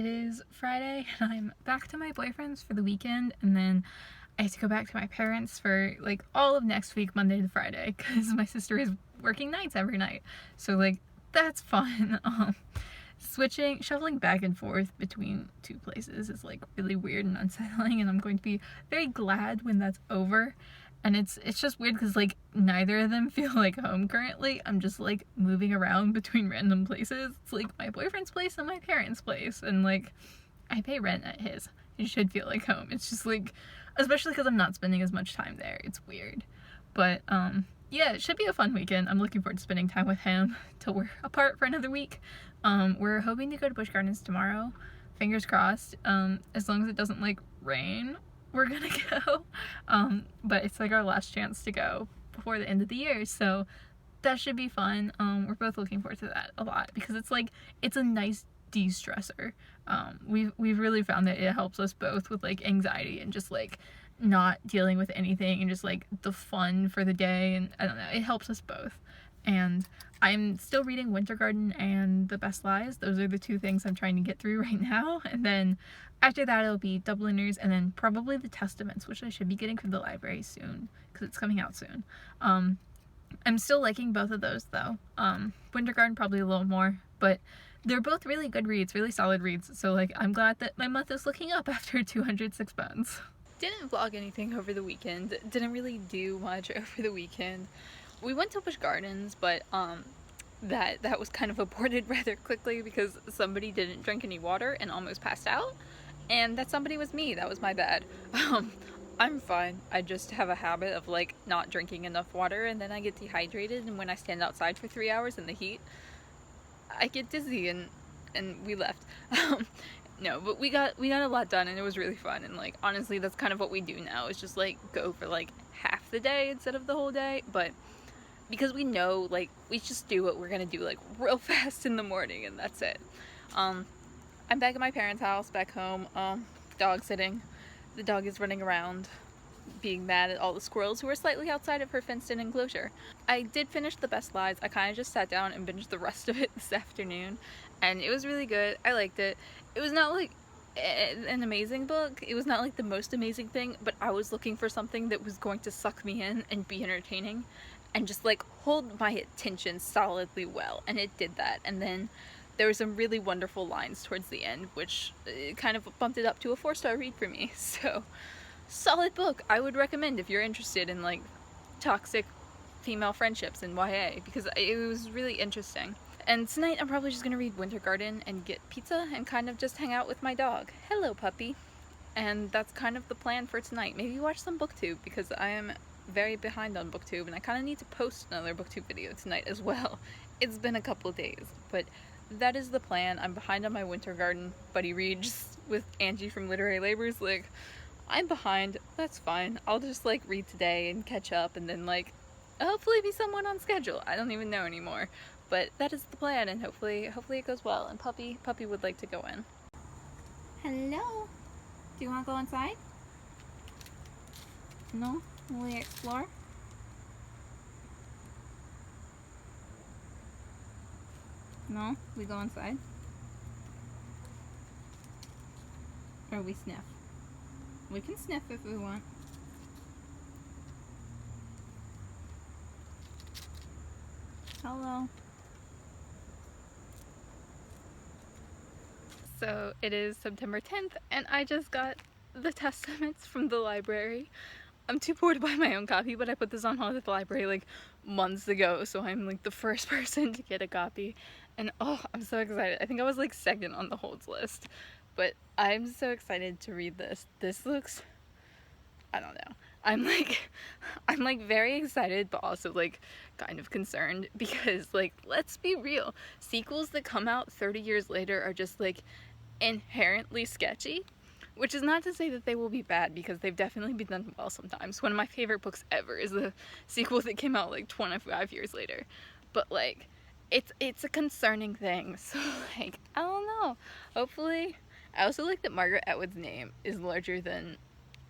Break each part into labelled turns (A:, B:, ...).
A: it is Friday and I'm back to my boyfriend's for the weekend, and then I have to go back to my parents for like all of next week, Monday to Friday, because my sister is working nights every night. So like that's fun. Shuffling back and forth between two places is like really weird and unsettling, and I'm going to be very glad when that's over. And it's just weird because like neither of them feel like home currently. I'm just like moving around between random places. It's like my boyfriend's place and my parents' place, and like I pay rent at his. It should feel like home. It's just like, especially because I'm not spending as much time there. It's weird, but yeah, it should be a fun weekend. I'm looking forward to spending time with him till we're apart for another week. We're hoping to go to Busch Gardens tomorrow. Fingers crossed. As long as it doesn't like rain, we're gonna go. But it's like our last chance to go before the end of the year, so that should be fun. We're both looking forward to that a lot because it's like, it's a nice de-stressor. We've really found that it helps us both with like anxiety and just like not dealing with anything and just like the fun for the day, and I don't know, it helps us both. And I'm still reading Winter Garden and The Best Lies. Those are the two things I'm trying to get through right now, and then after that it'll be Dubliners and then probably the Testaments, which I should be getting from the library soon because it's coming out soon. I'm still liking both of those though. Winter Garden probably a little more, but they're both really good reads, really solid reads, so like I'm glad that my month is looking up after 206 pounds. Didn't vlog anything over the weekend, didn't really do much over the weekend. We went to Busch Gardens, but that was kind of aborted rather quickly because somebody didn't drink any water and almost passed out, and that somebody was me. That was my bad. I'm fine. I just have a habit of like not drinking enough water, and then I get dehydrated, and when I stand outside for 3 hours in the heat, I get dizzy, and we left. No, but we got a lot done, and it was really fun, and like honestly that's kind of what we do now, is just like go for like half the day instead of the whole day, but because we know like we just do what we're gonna do like real fast in the morning, and that's it. I'm back at my parents' house, back home, dog sitting. The dog is running around being mad at all the squirrels who are slightly outside of her fenced-in enclosure. I did finish The Best Lies. I kind of just sat down and binged the rest of it this afternoon, and it was really good. I liked it. It was not like an amazing book. It was not like the most amazing thing, but I was looking for something that was going to suck me in and be entertaining and just like hold my attention solidly well, and it did that. And then there were some really wonderful lines towards the end, which kind of bumped it up to a 4-star read for me. So solid book. I would recommend if you're interested in like toxic female friendships in YA, because it was really interesting. And tonight I'm probably just gonna read Winter Garden and get pizza and kind of just hang out with my dog. Hello, puppy. And that's kind of the plan for tonight. Maybe watch some booktube, because I am very behind on booktube, and I kind of need to post another booktube video tonight as well. It's been a couple of days, but that is the plan. I'm behind on my Winter Garden buddy reads with Angie from Literary Labors. Like, I'm behind, that's fine. I'll just like read today and catch up, and then like hopefully be somewhat on schedule. I don't even know anymore, but that is the plan, and hopefully it goes well. And puppy would like to go in. Hello, do you want to go inside? No? Will we explore? No? We go inside? Or we sniff? We can sniff if we want. Hello. So it is September 10th, and I just got the Testaments from the library. I'm too poor to buy my own copy, but I put this on hold at the library like months ago, so I'm like the first person to get a copy. And oh, I'm so excited. I think I was like second on the holds list, but I'm so excited to read this. This looks, I don't know. I'm like very excited, but also like kind of concerned, because like, let's be real, sequels that come out 30 years later are just like inherently sketchy. Which is not to say that they will be bad, because they've definitely been done well sometimes. One of my favorite books ever is the sequel that came out like 25 years later. But like, it's a concerning thing. So like, I don't know. Hopefully, I also like that Margaret Atwood's name is larger than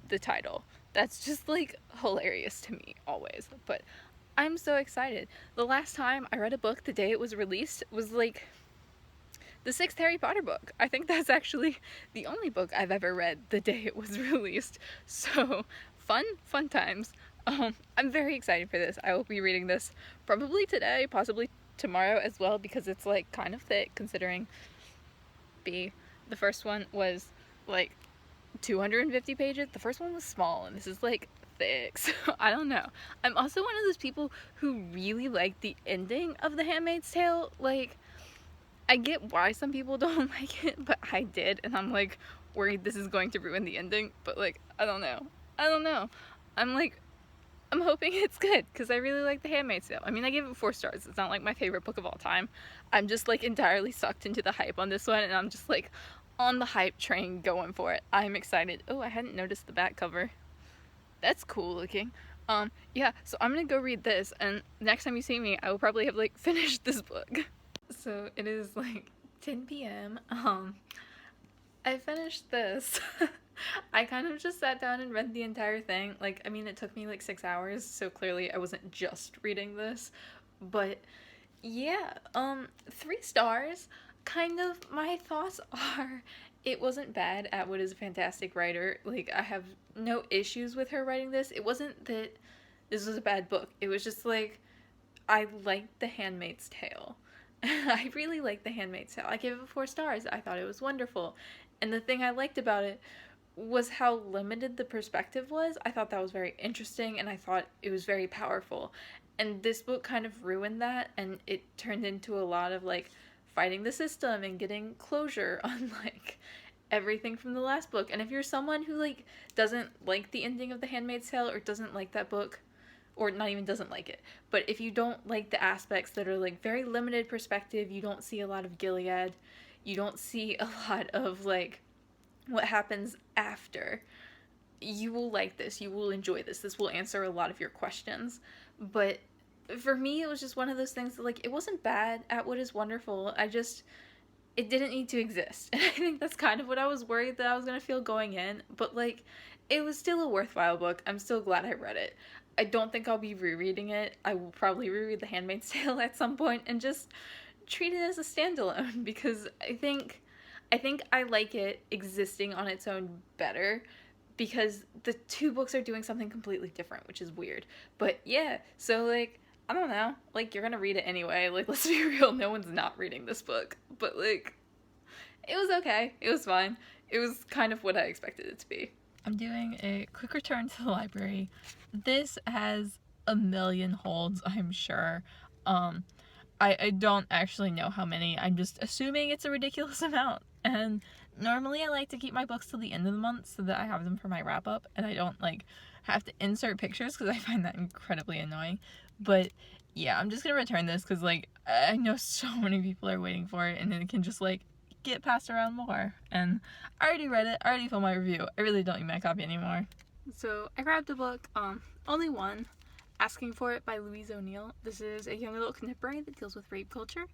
A: the title. That's just like hilarious to me always. But I'm so excited. The last time I read a book the day it was released was like the 6th Harry Potter book. I think that's actually the only book I've ever read the day it was released. So, fun times. I'm very excited for this. I will be reading this probably today, possibly tomorrow as well, because it's like kind of thick considering the first one was like 250 pages. The first one was small, and this is like thick, so I don't know. I'm also one of those people who really like the ending of The Handmaid's Tale. Like, I get why some people don't like it, but I did, and I'm like worried this is going to ruin the ending, but like, I don't know. I'm hoping it's good, because I really like The Handmaid's Tale. I mean, I gave it 4 stars. It's not like my favorite book of all time. I'm just like entirely sucked into the hype on this one, and I'm just like on the hype train going for it. I'm excited. Oh, I hadn't noticed the back cover. That's cool looking. Yeah, so I'm gonna go read this, and next time you see me, I will probably have like finished this book. So it is like 10 p.m. I finished this. I kind of just sat down and read the entire thing. Like, I mean, it took me like 6 hours, so clearly I wasn't just reading this. But yeah, 3 stars. Kind of, my thoughts are, it wasn't bad. Atwood is a fantastic writer. Like, I have no issues with her writing this. It wasn't that this was a bad book. It was just like, I liked The Handmaid's Tale. I really liked The Handmaid's Tale. I gave it 4 stars. I thought it was wonderful. And the thing I liked about it was how limited the perspective was. I thought that was very interesting, and I thought it was very powerful. And this book kind of ruined that, and it turned into a lot of like fighting the system and getting closure on like everything from the last book. And if you're someone who like doesn't like the ending of The Handmaid's Tale, or doesn't like that book, or not even doesn't like it, but if you don't like the aspects that are like very limited perspective, you don't see a lot of Gilead, you don't see a lot of like what happens after, you will like this, you will enjoy this. This will answer a lot of your questions. But for me, it was just one of those things that, like, it wasn't bad. Atwood is wonderful. It didn't need to exist. And I think that's kind of what I was worried that I was going to feel going in. But, like, it was still a worthwhile book. I'm still glad I read it. I don't think I'll be rereading it. I will probably reread The Handmaid's Tale at some point and just treat it as a standalone, because I think I like it existing on its own better, because the 2 books are doing something completely different, which is weird. But yeah, so like, I don't know, like, you're gonna read it anyway. Like, let's be real, no one's not reading this book. But like, it was okay. It was fine. It was kind of what I expected it to be. I'm doing a quick return to the library. This has a million holds, I'm sure. I don't actually know how many. I'm just assuming it's a ridiculous amount. And normally I like to keep my books till the end of the month so that I have them for my wrap up and I don't like have to insert pictures, because I find that incredibly annoying. But yeah, I'm just gonna return this because like I know so many people are waiting for it, and it can just like get passed around more. And I already read it, I already filmed my review. I really don't need my copy anymore. So I grabbed a book, only one, Asking for It by Louise O'Neill. This is a young adult contemporary that deals with rape culture.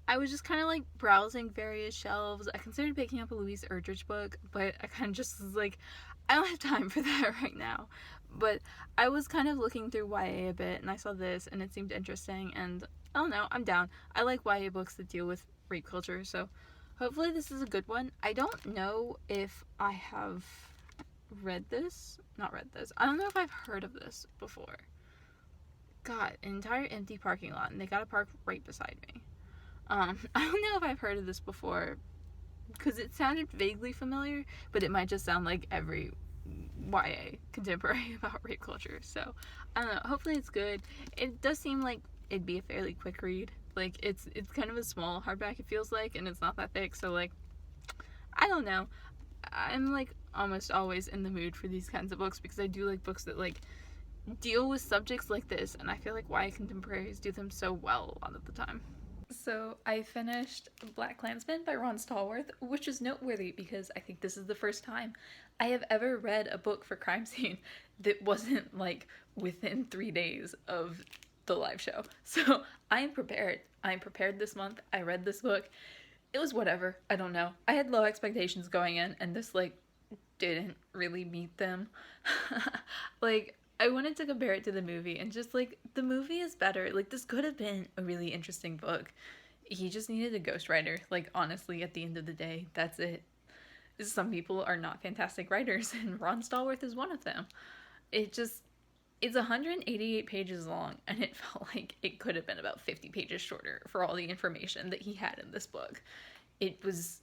A: I was just kind of like browsing various shelves. I considered picking up a Louise Erdrich book, but I kind of just was like, I don't have time for that right now. But I was kind of looking through YA a bit, and I saw this, and it seemed interesting, and I don't know, I'm down. I like YA books that deal with rape culture, so hopefully this is a good one. I don't know if I have not read this. I don't know if I've heard of this before. God, an entire empty parking lot, and they gotta park right beside me. I don't know if I've heard of this before, because it sounded vaguely familiar, but it might just sound like every YA contemporary about rape culture. So, I don't know, hopefully it's good. It does seem like it'd be a fairly quick read. Like, it's kind of a small hardback, it feels like, and it's not that thick, so like, I don't know. I'm like almost always in the mood for these kinds of books, because I do like books that like deal with subjects like this, and I feel like YA contemporaries do them so well a lot of the time. So I finished Black Klansman by Ron Stallworth, which is noteworthy because I think this is the first time I have ever read a book for Crime Scene that wasn't like within 3 days of the live show. So I am prepared. I am prepared this month. I read this book. It was whatever. I don't know. I had low expectations going in, and this like didn't really meet them. Like, I wanted to compare it to the movie, and just like, the movie is better. Like, this could have been a really interesting book he just needed a ghostwriter. Like, honestly, at the end of the day, that's it. Some people are not fantastic writers, and Ron Stallworth is one of them. It just, it's 188 pages long, and it felt like it could have been about 50 pages shorter for all the information that he had in this book. It was,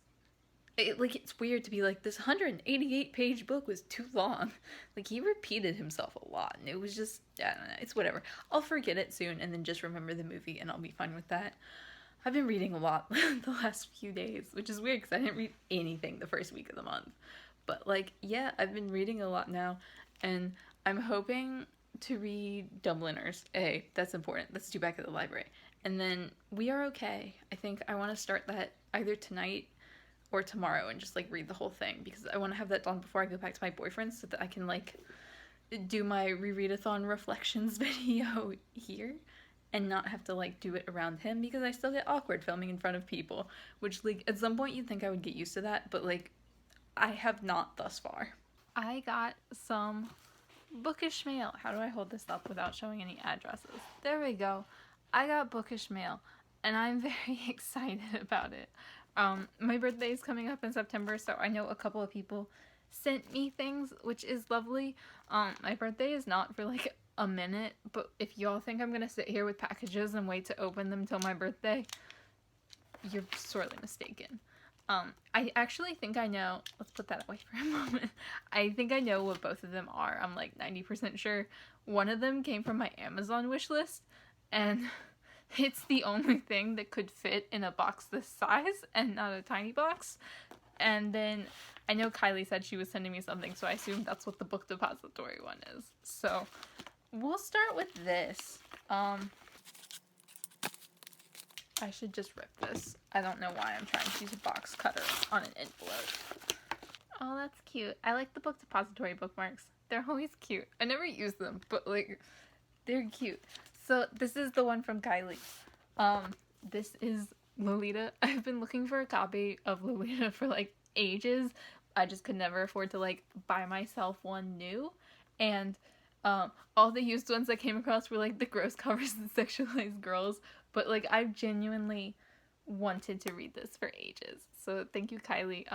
A: it's weird to be like, this 188 page book was too long. Like, he repeated himself a lot, and it was just, I don't know, it's whatever. I'll forget it soon, and then just remember the movie, and I'll be fine with that. I've been reading a lot the last few days, which is weird because I didn't read anything the first week of the month. But, like, yeah, I've been reading a lot now, and I'm hoping to read Dubliners. That's important. That's due back at the library. And then We Are Okay. I think I want to start that either tonight or tomorrow and just, like, read the whole thing, because I want to have that done before I go back to my boyfriend so that I can, like, do my rereadathon reflections video here and not have to, like, do it around him, because I still get awkward filming in front of people, which, like, at some point you'd think I would get used to that, but, like, I have not thus far. I got some bookish mail. How do I hold this up without showing any addresses? There we go. I got bookish mail, and I'm very excited about it. My birthday is coming up in September, so I know a couple of people sent me things, which is lovely. My birthday is not for, like, a minute, but if y'all think I'm gonna sit here with packages and wait to open them till my birthday, you're sorely mistaken. I actually think I know, let's put that away for a moment. I think I know what both of them are. I'm like 90% sure. One of them came from my Amazon wish list, and it's the only thing that could fit in a box this size and not a tiny box. And then I know Kylie said she was sending me something, so I assume that's what the book depository one is. So we'll start with this. I should just rip this. I don't know why I'm trying to use a box cutter on an envelope. Oh, that's cute. I like the book depository bookmarks. They're always cute. I never use them, but, like, they're cute. So this is the one from Kylie. This is Lolita. I've been looking for a copy of Lolita for, like, ages. I just could never afford to, like, buy myself one new. And all the used ones I came across were, like, the gross covers and sexualized girls. But, like, I've genuinely wanted to read this for ages. So thank you, Kylie.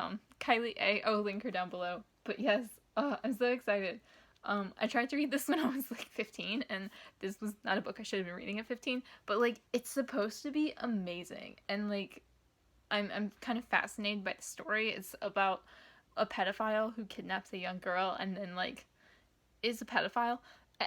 A: Kylie A. I'll link her down below. But yes, I'm so excited. I tried to read this when I was, like, 15, and this was not a book I should have been reading at 15. But, like, it's supposed to be amazing. And, like, I'm kind of fascinated by the story. It's about a pedophile who kidnaps a young girl and then, like, is a pedophile.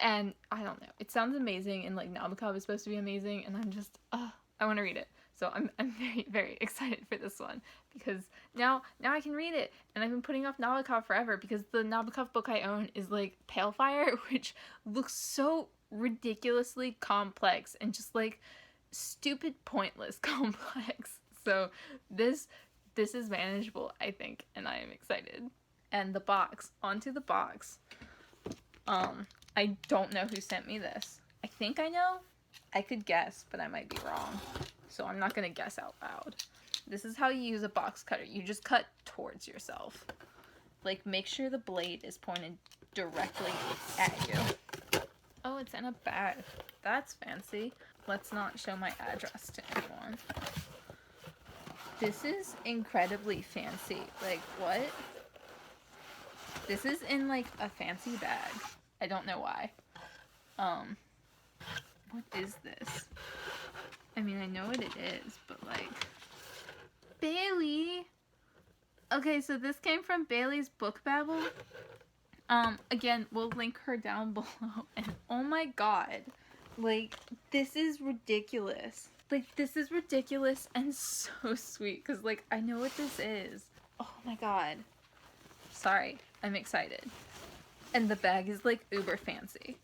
A: And I don't know, it sounds amazing, and, like, Nabokov is supposed to be amazing, and I'm just, I want to read it. So I'm very, very excited for this one, because now I can read it, and I've been putting off Nabokov forever, because the Nabokov book I own is, like, Pale Fire, which looks so ridiculously complex, and just, like, stupid, pointless complex. So this is manageable, I think, and I am excited. And the box, onto the box. I don't know who sent me this. I think I know. I could guess, but I might be wrong. So I'm not gonna guess out loud. This is how you use a box cutter. You just cut towards yourself. Like, make sure the blade is pointed directly at you. Oh, it's in a bag. That's fancy. Let's not show my address to anyone. This is incredibly fancy. Like, what? This is in, like, a fancy bag. I don't know why. What is this? I mean, I know what it is, but, like, Bailey! Okay, so this came from Bailey's Book Babble. Again, we'll link her down below, and oh my god, like, this is ridiculous. Like, this is ridiculous and so sweet, because, like, I know what this is. Oh my god. Sorry, I'm excited. And the bag is, like, uber fancy.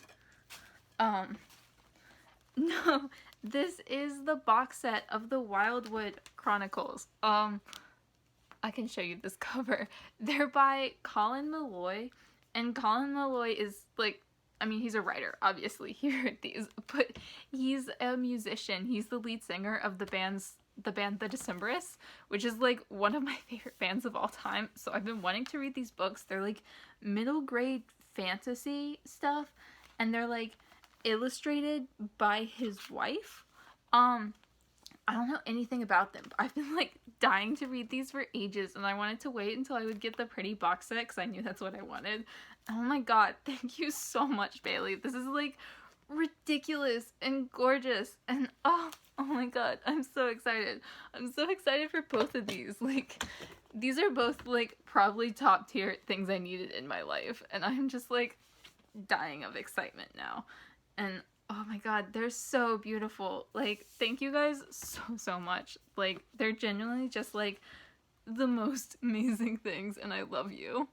A: No, this is the box set of the Wildwood Chronicles. I can show you this cover. They're by Colin Malloy, and Colin Malloy is, like, I mean, he's a writer, obviously, he wrote these, but he's a musician. He's the lead singer of the band The Decemberists, which is, like, one of my favorite bands of all time. So I've been wanting to read these books. They're, like, middle grade fantasy stuff, and they're, like, illustrated by his wife. I don't know anything about them, but I've been like dying to read these for ages, and I wanted to wait until I would get the pretty box set because I knew that's what I wanted. Oh my god, thank you so much, Bailey. This is like ridiculous and gorgeous, and oh my god, I'm so excited. I'm so excited for both of these. Like, these are both like probably top tier things I needed in my life, and I'm just like dying of excitement now. And oh my god, they're so beautiful. Like, thank you guys so much. Like, they're genuinely just like the most amazing things, and I love you.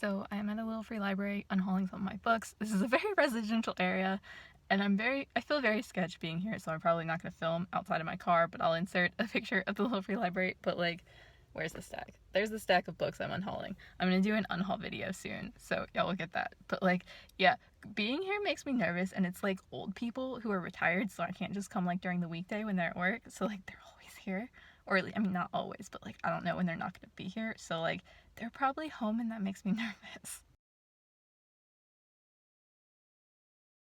A: So I'm at a little free library unhauling some of my books. This is a very residential area, and I feel very sketch being here, so I'm probably not going to film outside of my car, but I'll insert a picture of the little free library. But like, where's the stack? There's the stack of books I'm unhauling. I'm going to do an unhaul video soon, so y'all will get that. But like, yeah, being here makes me nervous, and it's like old people who are retired, so I can't just come like during the weekday when they're at work, so like they're always here. Or I mean, not always, but like, I don't know when they're not going to be here, so like, they're probably home, and that makes me nervous.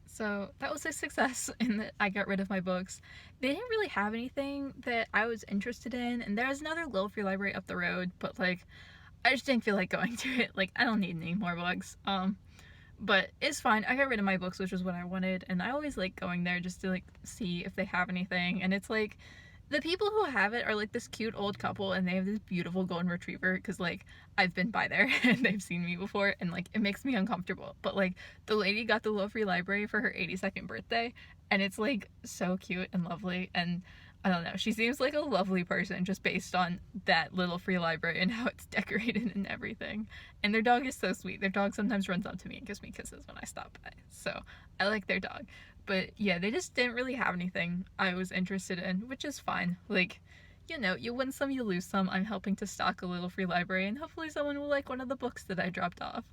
A: So that was a success in that I got rid of my books. They didn't really have anything that I was interested in, and there's another little free library up the road, but like, I just didn't feel like going to it. Like, I don't need any more books. But it's fine. I got rid of my books, which was what I wanted, and I always like going there just to like see if they have anything. And it's like, the people who have it are like this cute old couple, and they have this beautiful golden retriever, because like I've been by there and they've seen me before, and like it makes me uncomfortable. But like, the lady got the little free library for her 82nd birthday, and it's like so cute and lovely, and I don't know, she seems like a lovely person just based on that little free library and how it's decorated and everything. And their dog is so sweet. Their dog sometimes runs up to me and gives me kisses when I stop by, so I like their dog. But yeah, they just didn't really have anything I was interested in, which is fine. Like, you know, you win some, you lose some. I'm helping to stock a little free library, and hopefully someone will like one of the books that I dropped off.